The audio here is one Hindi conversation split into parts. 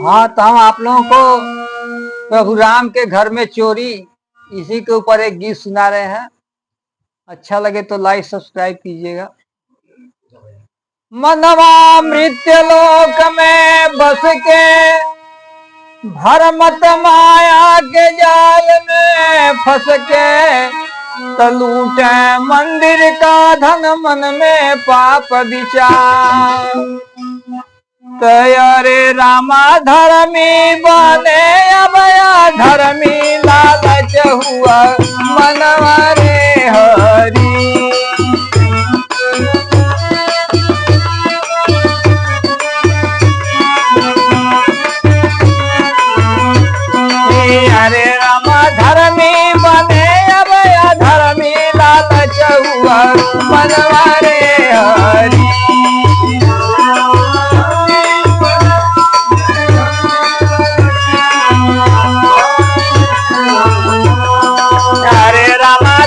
हाँ, तो हम आप लोगों को प्रभु राम के घर में चोरी इसी के ऊपर एक गीत सुना रहे हैं। अच्छा लगे तो लाइक सब्सक्राइब कीजिएगा। मनवा मृत्य लोक में बस के भरमत माया के जाल में फंस के लूटे मंदिर का धन मन में पाप विचार। तयरे रामा धर्मी बने अबया धर्मी लालच हुआ मनवा रे हरी। अरे रामा धर्मी बने अबया धर्मी लालच हुआ मनवा रे हरी।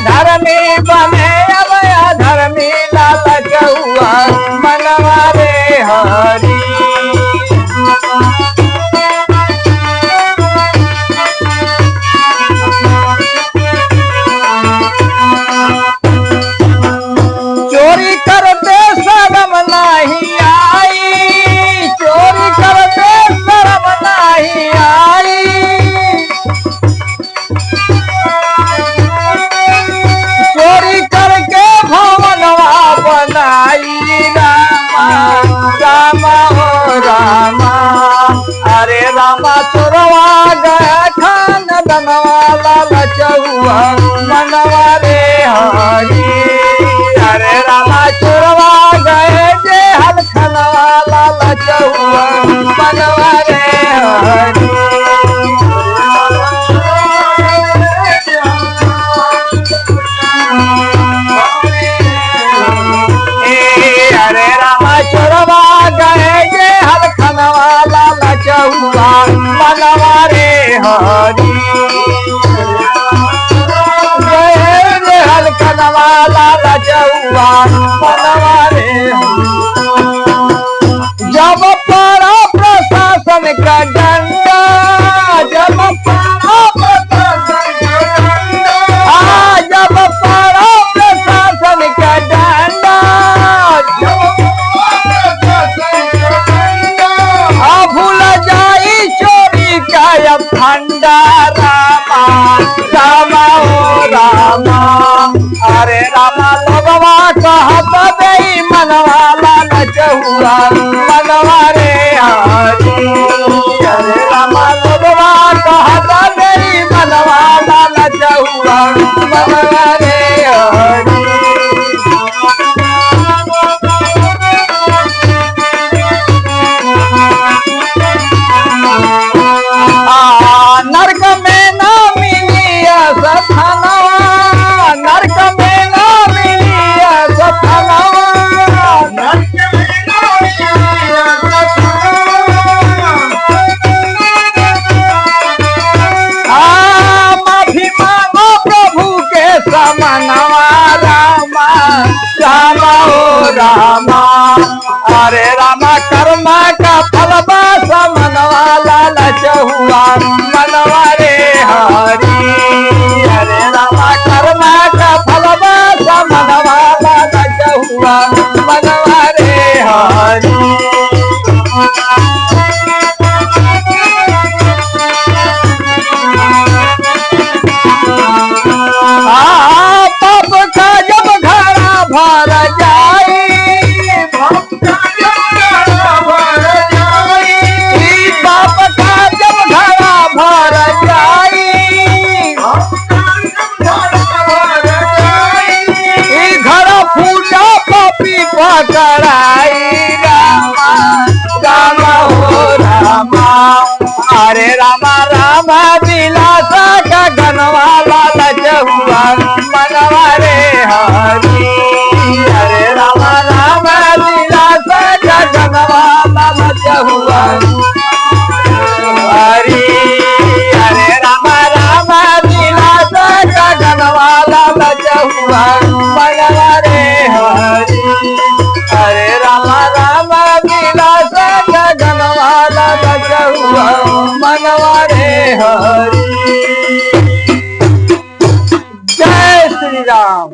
धर्मी बने अबया धर्मी लालच हुआ मनवा रे हरी। चोरी करते शर्म नहीं आई, चोरी करते शर्म नहीं आई। चोरी करके भवनवा बनाई रामा रामा हो रामा। अरे रामा चोरवा गया खान बनवा लालच हुआ मनवा रे हरी। अरे रामा चोरवा गए जे हल खनवा लालच हुआ मनवा रे हरी। अरे रामा चोरवा गए ये हर खनवा लालच हुआ मनवा रे हरी। ये हर खनवा लालच हुआ मनवा रे हरी। जब पड़ा प्रशासन का डंडा, जब पड़ा प्रशासन का डंडा, जब पड़ा प्रशासन का डंडा, भूल जाई चोरी का फंडा रामा रामा ओ रामा। अरे रामा लोगवा कहत दई मनवा लालच हुआ मनवा रे हरी। अरे रामा लोगवा कहत दई मनवा लालच हुआ मनवा रे हरी। नरक में ना मिली सथनवा, नरक में ना मिली सथनवा, नरक में ना मिली सथनवा। माफी मांगो प्रभु के समनवा रामा रामा ओ रामा। अरे रामा कर्मा का फलवा समनवा लालच हुआ मनवा रे हरी। अरे रामा कर्मा का फलवा समनवा लालच हुआ मनवा रे हरी। पाप का जब घड़ा भर जाए, पाप का जब घड़ा भर जाए, पाप का जब घड़ा भर जाए, घर फूटा पपी पकड़ाई रामा रामा हो रामा। अरे रामा रामा विलासा का गनवा लालच हुआ मनवा रे हरी। अरे रामा रामा विलासा का गनवा लालच हुआ हरी। अरे रामा रामा विलासा का गनवा लालच हुआ मनवा रे हरी। अरे रामा रामा विलासा का गनवा लालच मनवा रे हरि। जय श्री राम।